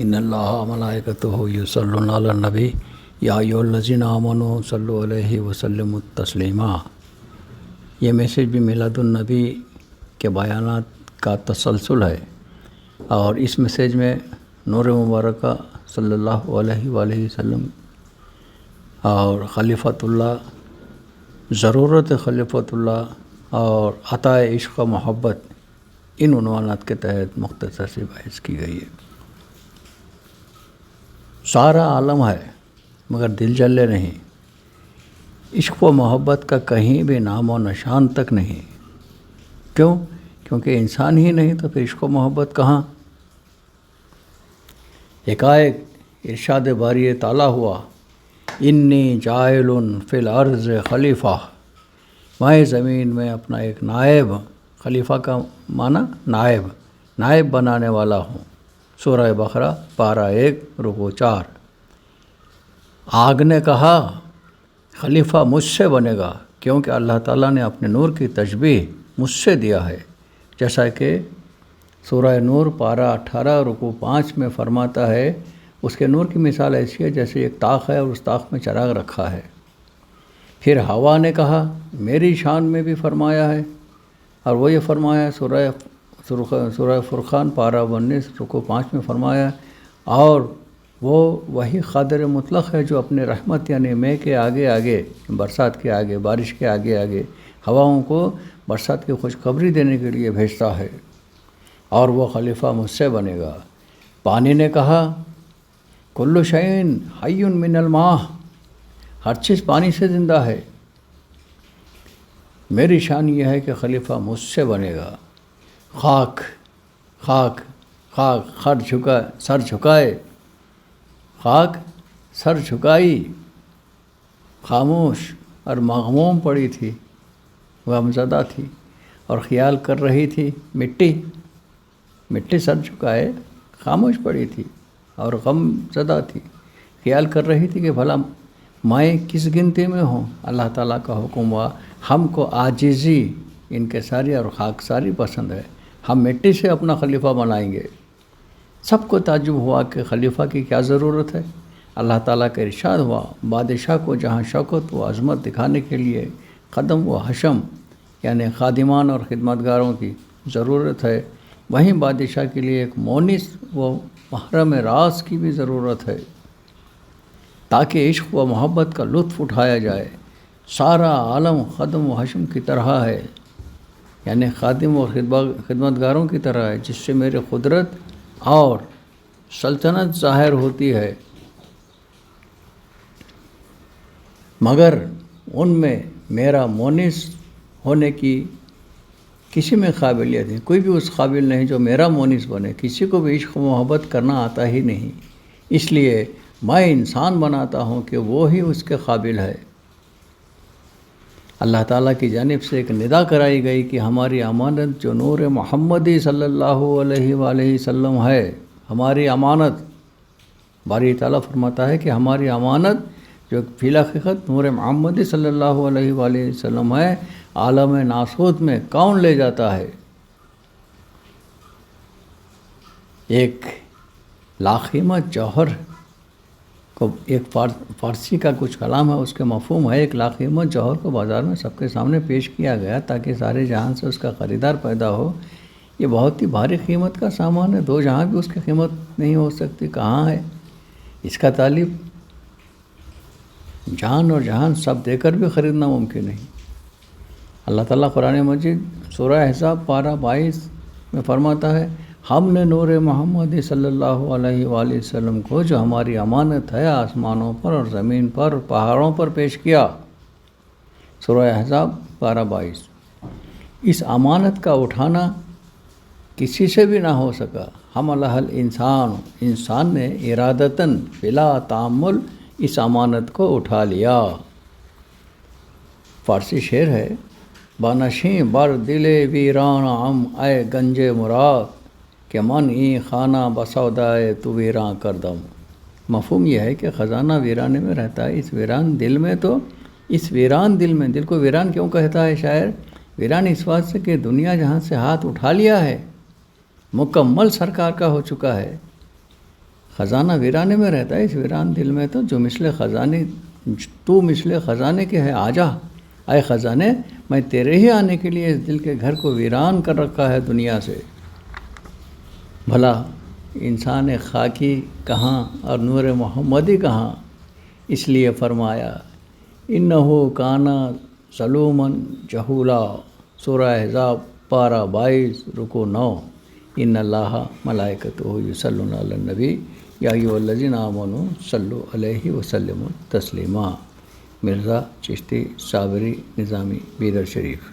ان اللہ ملائکتہ یصلون علی النبی یا ایھاالذین آمنوا صلوا علیہ وسلموا تسلیما۔ یہ میسج بھی میلاد النبی کے بیانات کا تسلسل ہے، اور اس میسج میں نور مبارکہ صلی اللہ علیہ وآلہ وسلم اور خلیفۃ اللہ، ضرورت خلیفۃ اللہ اور عطا عشق و محبت، ان عنوانات کے تحت مختصر سی بحث کی گئی ہے۔ سارا عالم ہے مگر دل جلے نہیں، عشق و محبت کا کہیں بھی نام و نشان تک نہیں۔ کیوں؟ کیونکہ انسان ہی نہیں تو پھر عشق و محبت کہاں؟ ایک ارشاد باری تعالیٰ ہوا، انی جاعل فی الارض خلیفہ، میں زمین میں اپنا ایک نائب، خلیفہ کا معنی نائب بنانے والا ہوں۔ سورہ بقرہ پارہ 1 رکوع 4۔ آگ نے کہا خلیفہ مجھ سے بنے گا، کیونکہ اللہ تعالیٰ نے اپنے نور کی تشبیہ مجھ سے دیا ہے، جیسا کہ سورہ نور پارہ 18 رکوع 5 میں فرماتا ہے۔ اس کے نور کی مثال ایسی ہے جیسے ایک طاق ہے اور اس طاق میں چراغ رکھا ہے۔ پھر ہوا نے کہا میری شان میں بھی فرمایا ہے، اور وہ یہ فرمایا سورہ فرقان پارہ 19 رکوع 5 میں فرمایا، اور وہی قادر مطلق ہے جو اپنے رحمت یعنی میں کے آگے آگے، برسات کے آگے، بارش کے آگے آگے ہواؤں کو برسات کی خوشخبری دینے کے لیے بھیجتا ہے، اور وہ خلیفہ مجھ سے بنے گا۔ پانی نے کہا کل شیء حی من الماء، ہر چیز پانی سے زندہ ہے، میری شان یہ ہے کہ خلیفہ مجھ سے بنے گا۔ خاک سر جھکائے، خاک سر جھکائی، خاموش اور مغموم پڑی تھی، غمزدہ تھی اور خیال کر رہی تھی۔ مٹی سر جھکائے خاموش پڑی تھی اور غم زدہ تھی، خیال کر رہی تھی کہ بھلا میں کس گنتی میں ہوں۔ اللہ تعالیٰ کا حکم ہوا ہم کو عاجزی، انکساری اور خاکساری پسند ہے، ہم مٹی سے اپنا خلیفہ بنائیں گے۔ سب کو تعجب ہوا کہ خلیفہ کی کیا ضرورت ہے۔ اللہ تعالیٰ کا ارشاد ہوا بادشاہ کو جہاں شوکت و عظمت دکھانے کے لیے خدم و حشم یعنی خادمان اور خدمتگاروں کی ضرورت ہے، وہیں بادشاہ کے لیے ایک مونس و محرم راز کی بھی ضرورت ہے، تاکہ عشق و محبت کا لطف اٹھایا جائے۔ سارا عالم خدم و حشم کی طرح ہے، یعنی خادم و خدمتگاروں کی طرح ہے، جس سے میری قدرت اور سلطنت ظاہر ہوتی ہے، مگر ان میں میرا مونس ہونے کی کسی میں قابلیت نہیں، کوئی بھی اس قابل نہیں جو میرا مونس بنے۔ کسی کو بھی عشق و محبت کرنا آتا ہی نہیں، اس لیے میں انسان بناتا ہوں کہ وہ ہی اس کے قابل ہے۔ اللہ تعالیٰ کی جانب سے ایک ندا کرائی گئی کہ ہماری امانت جو نور محمدی صلی اللہ علیہ وآلہ وسلم ہے، ہماری امانت، باری تعالیٰ فرماتا ہے کہ ہماری امانت جو فی الحقیقت نور محمدی صلی اللہ علیہ وآلہ وسلم ہے، عالم ناسوت میں کون لے جاتا ہے؟ ایک لاقیمت جوہر کو، ایک فارسی کا کچھ کلام ہے، اس کے مفہوم ہے، ایک لاقیمت جوہر کو بازار میں سب کے سامنے پیش کیا گیا تاکہ سارے جہان سے اس کا خریدار پیدا ہو۔ یہ بہت ہی بھاری قیمت کا سامان ہے، دو جہاں بھی اس کی قیمت نہیں ہو سکتی۔ کہاں ہے اس کا طالب؟ جان اور جہان سب دے کر بھی خریدنا ممکن نہیں۔ اللہ تعالیٰ قرآن مجید سورہ احزاب پارہ 22 میں فرماتا ہے ہم نے نور محمد صلی اللہ علیہ وآلہ وسلم کو جو ہماری امانت ہے آسمانوں پر اور زمین پر اور پہاڑوں پر پیش کیا۔ سورہ احزاب پارہ 22۔ اس امانت کا اٹھانا کسی سے بھی نہ ہو سکا۔ حملہ انسان نے ارادتاً بلا تعمل اس امانت کو اٹھا لیا۔ فارسی شعر ہے، بانشیں بر دل ویران ہم اے گنج مراد، کہ من ای خانہ بسودائے تو ویراں کردم۔ مفہوم یہ ہے کہ خزانہ ویرانے میں رہتا ہے، اس ویران دل میں، تو اس ویران دل میں، دل کو ویران کیوں کہتا ہے شاعر؟ ویران اس بات سے کہ دنیا جہاں سے ہاتھ اٹھا لیا ہے، مکمل سرکار کا ہو چکا ہے، خزانہ ویرانے میں رہتا ہے، اس ویران دل میں تو جو مثل خزانے کے ہے آجا، اے خزانے میں تیرے ہی آنے کے لیے اس دل کے گھر کو ویران کر رکھا ہے دنیا سے۔ بھلا انسان خاکی کہاں اور نور محمدی کہاں؟ اس لیے فرمایا انہو کانا ظلومن جہولا، سورہ احزاب پارہ 22 رکوع 9۔ ان اللہ ملائکتہ یصلون علی النبی یا ایھا الذین آمنوا صلوا علیہ وسلموا تسلیما۔ مرزا چشتی صابری نظامی بیدر شریف۔